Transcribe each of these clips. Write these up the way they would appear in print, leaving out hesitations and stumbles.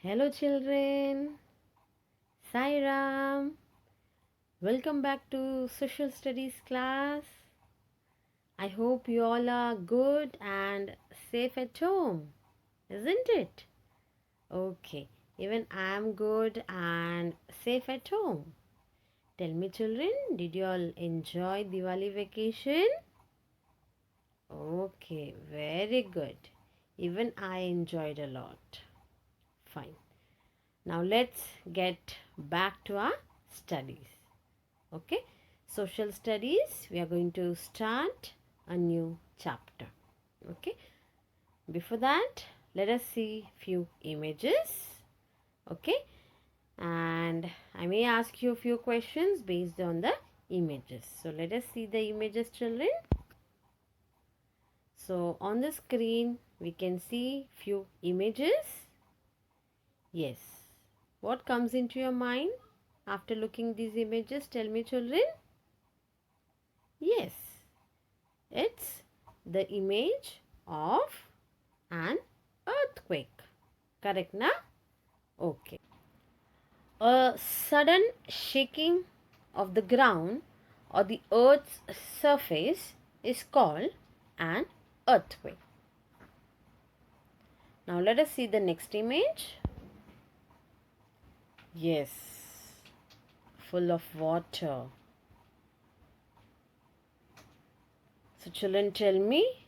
Hello children, Sai Ram. Welcome back to Social Studies class. I hope you all are good and safe at home, isn't it? Okay, even I am good and safe at home. Tell me children, did you all enjoy Diwali vacation? Okay, very good. Even I enjoyed a lot. Fine. Now let's get back to our studies. Okay, social studies, we are going to start a new chapter. Okay, before that, let us see few images. Okay, and I may ask you a few questions based on the images. So let us see the images, children. So on the screen we can see few images. Yes, what comes into your mind after looking these images? Tell me children. Yes, it's the image of an earthquake. Correct na? Okay. A sudden shaking of the ground or the earth's surface is called an earthquake. Now let us see the next image. Yes, full of water. So children, tell me,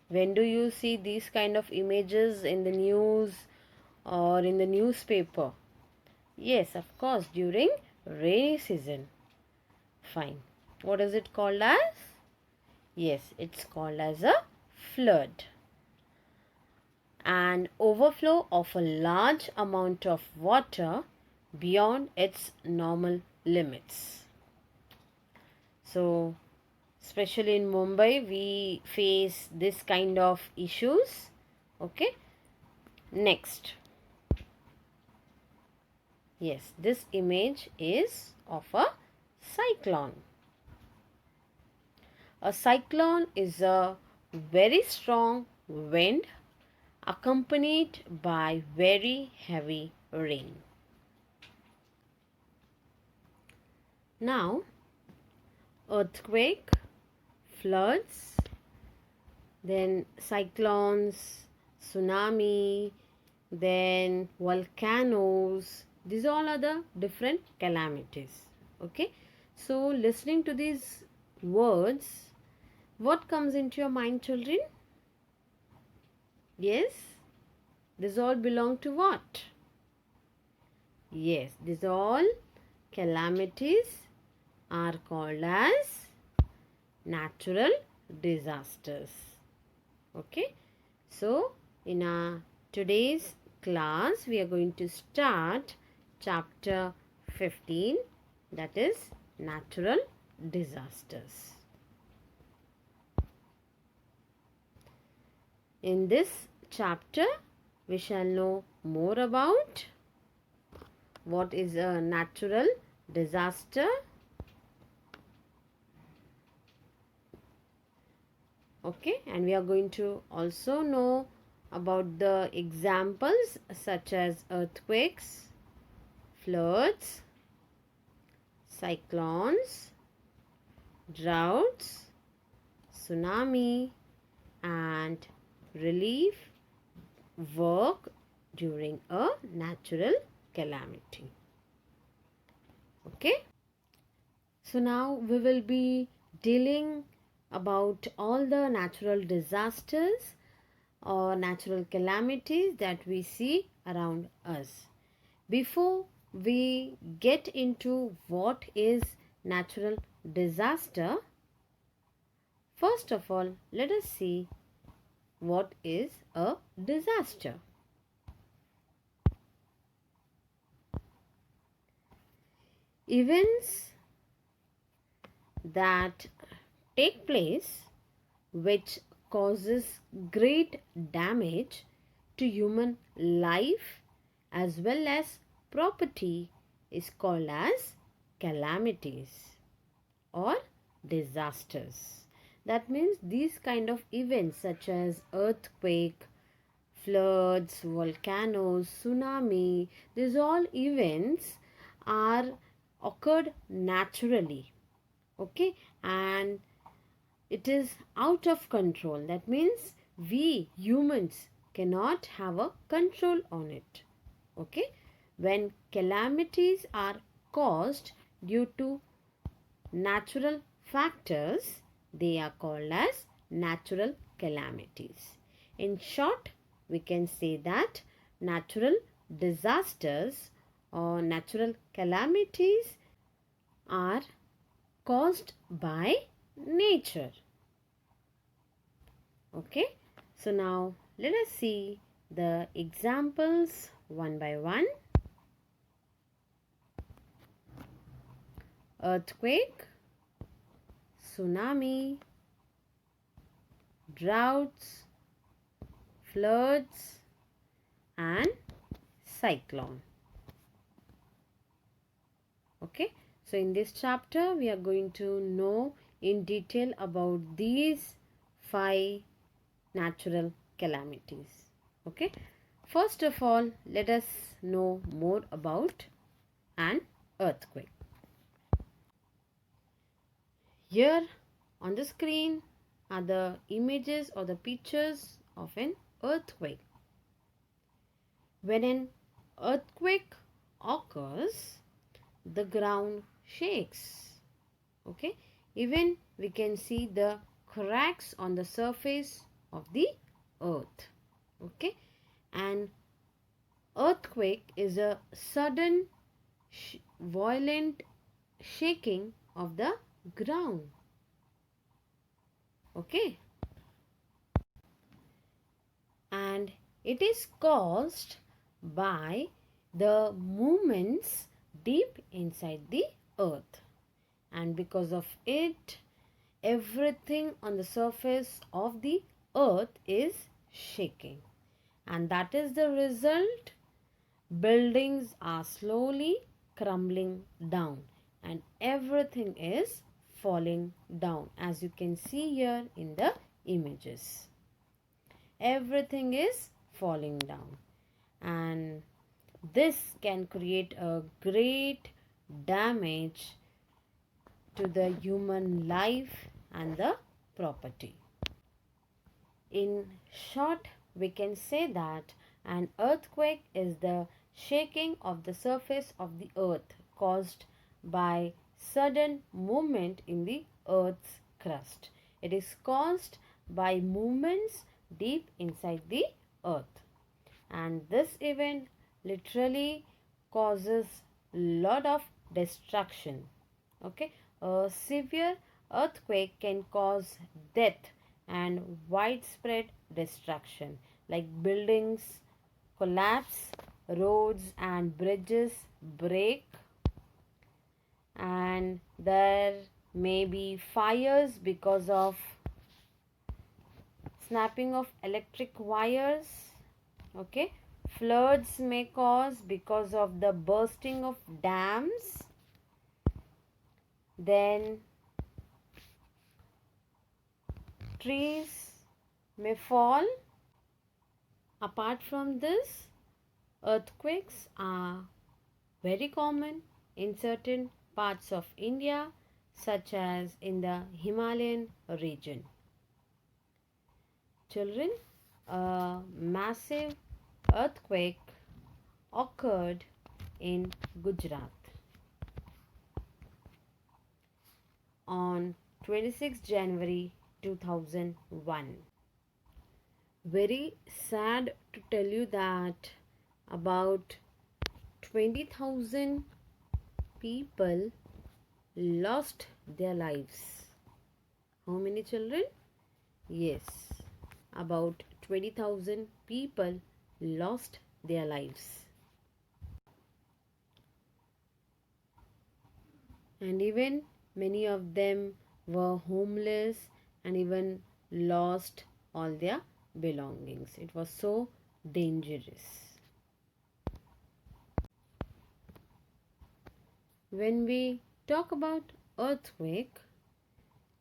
when do you see these kind of images in the news or in the newspaper? Yes, of course, during rainy season. Fine. What is it called as? Yes, it's called as a flood. An overflow of a large amount of water beyond its normal limits. So, especially in Mumbai, we face this kind of issues. Okay. Next. Yes, this image is of a cyclone. A cyclone is a very strong wind accompanied by very heavy rain. Now, earthquake, floods, then cyclones, tsunami, then volcanoes. These all are the different calamities. Okay. So, listening to these words, what comes into your mind, children? Yes, these all belong to what? Yes, these all calamities are called as natural disasters. Okay, so in our today's class, we are going to start chapter 15, that is natural disasters. In this chapter, we shall know more about what is a natural disaster. Okay, and we are going to also know about the examples such as earthquakes, floods, cyclones, droughts, tsunami, and relief work during a natural calamity. Okay, so now we will be dealing about all the natural disasters or natural calamities that we see around us. Before we get into what is natural disaster, first of all, let us see what is a disaster. Events that take place which causes great damage to human life as well as property is called as calamities or disasters. That means these kind of events such as earthquake, floods, volcanoes, tsunami, these all events are occurred naturally. Okay, and it is out of control. That means we humans cannot have a control on it. Okay, when calamities are caused due to natural factors, they are called as natural calamities. In short, we can say that natural disasters or natural calamities are caused by nature. Okay, so now let us see the examples one by one. Earthquake, tsunami, droughts, floods, and cyclone. Okay, so in this chapter we are going to know in detail about these 5 natural calamities. Okay, first of all, let us know more about an earthquake. Here on the screen are the images or the pictures of an earthquake. When an earthquake occurs, the ground shakes. Okay, even we can see the cracks on the surface of the earth. Okay, and earthquake is a sudden violent shaking of the ground. Okay, and it is caused by the movements deep inside the earth, and because of it everything on the surface of the earth is shaking, and that is the result. Buildings are slowly crumbling down and everything is falling down, as you can see here in the images. Everything is falling down, and this can create a great damage to the human life and the property. In short, we can say that an earthquake is the shaking of the surface of the earth caused by sudden movement in the earth's crust. It is caused by movements deep inside the earth, and this event literally causes lot of destruction. Okay, a severe earthquake can cause death and widespread destruction, like buildings collapse, roads and bridges break, and there may be fires because of snapping of electric wires. Okay, floods may cause because of the bursting of dams. Then trees may fall. Apart from this, earthquakes are very common in certain parts of India, such as in the Himalayan region. Children, a massive earthquake occurred in Gujarat on 26 January 2001. Very sad to tell you that about 20,000 people lost their lives. How many children? Yes, about 20,000 people lost their lives. And even many of them were homeless and even lost all their belongings. It was so dangerous. When we talk about earthquake,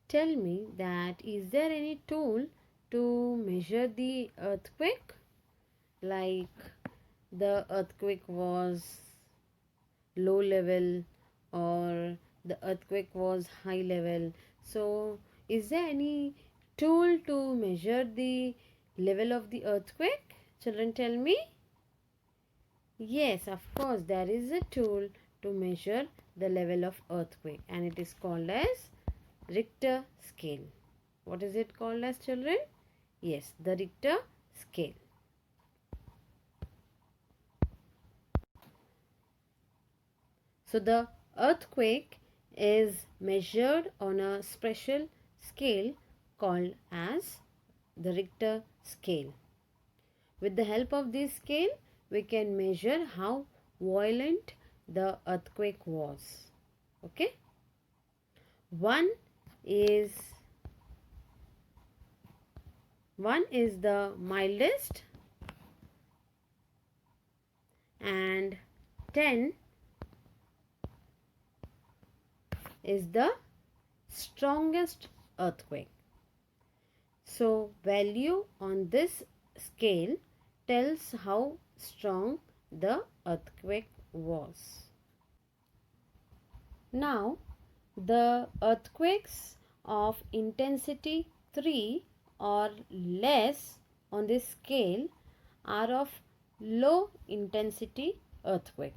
tell me that is there any tool to measure the earthquake? like the earthquake was low level or the earthquake was high level. So, is there any tool to measure the level of the earthquake? Children, tell me. Yes, of course, there is a tool to measure the level of earthquake, and it is called as Richter scale. What is it called as, children? Yes, the Richter scale. So the earthquake is measured on a special scale called as the Richter scale. With the help of this scale, we can measure how violent the earthquake was. Okay? One is the mildest and 10 is the strongest earthquake. So value on this scale tells how strong the earthquake was. Now the earthquakes of intensity 3 or less on this scale are of low intensity earthquake.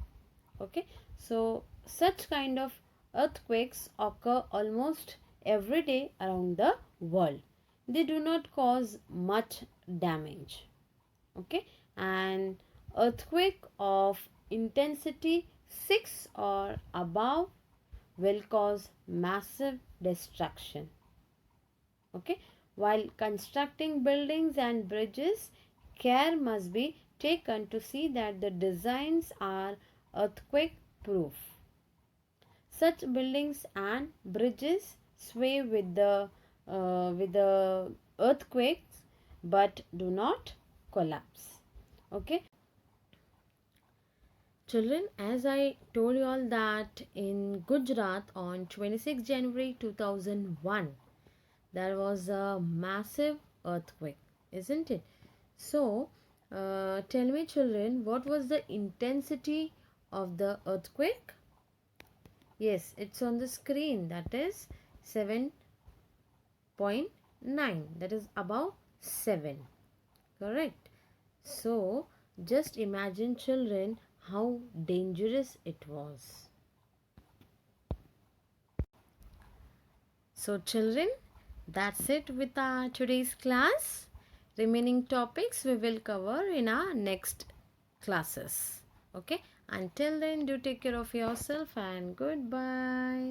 Okay, so such kind of earthquakes occur almost every day around the world. They do not cause much damage. Okay, and earthquake of intensity 6 or above will cause massive destruction. Okay, while constructing buildings and bridges, care must be taken to see that the designs are earthquake proof. Such buildings and bridges sway with the earthquakes but do not collapse. Okay, children, as I told you all that in Gujarat on 26 January 2001 there was a massive earthquake, isn't it? So, tell me, children, what was the intensity of the earthquake? Yes, it's on the screen. That is 7.9. That is above 7. Correct. So, just imagine, children, how dangerous it was. So, children, that's it with our today's class. Remaining topics we will cover in our next classes. Okay. Until then, do take care of yourself and goodbye.